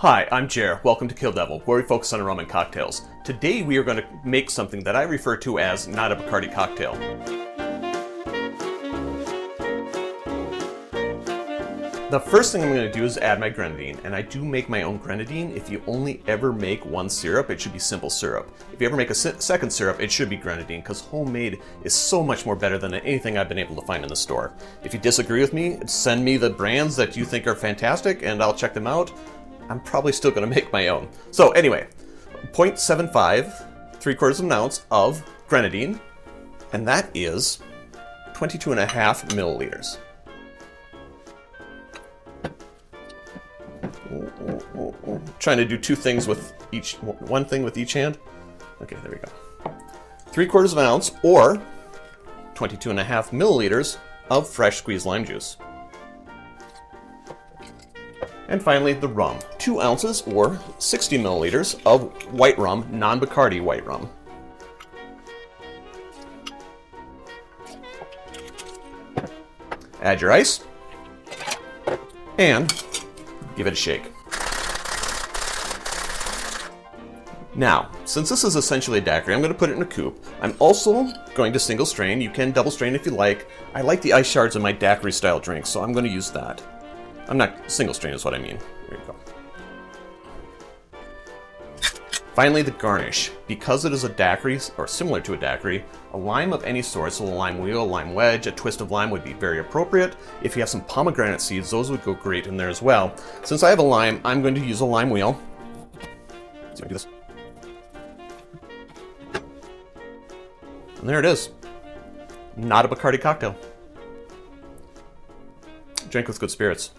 Hi, I'm Jer. Welcome to Kill-Divill, where we focus on rum and cocktails. Today we are going to make something that I refer to as Not-a-Bacardi Cocktail. The first thing I'm going to do is add my grenadine, and I do make my own grenadine. If you only ever make one syrup, it should be simple syrup. If you ever make a second syrup, it should be grenadine, because homemade is so much more better than anything I've been able to find in the store. If you disagree with me, send me the brands that you think are fantastic, and I'll check them out. I'm probably still going to make my own. So anyway, 0.75, 3/4 of an ounce of grenadine, and that is 22.5 milliliters. Trying to do two things with one thing with each hand. Okay, there we go. 3/4 of an ounce or 22.5 milliliters of fresh squeezed lime juice. And finally, the rum. 2 ounces or 60 milliliters of white rum, non-Bacardi white rum. Add your ice and give it a shake. Now, since this is essentially a daiquiri, I'm going to put it in a coupe. I'm also going to single strain. You can double strain if you like. I like the ice shards in my daiquiri style drinks, so I'm going to use that. I'm not single strain is what I mean. There you go. Finally, the garnish. Because it is a daiquiri, or similar to a daiquiri, a lime of any sort, so a lime wheel, lime wedge, a twist of lime would be very appropriate. If you have some pomegranate seeds, those would go great in there as well. Since I have a lime, I'm going to use a lime wheel. Let's see if I do this. And there it is. Not a Bacardi cocktail. Drink with good spirits.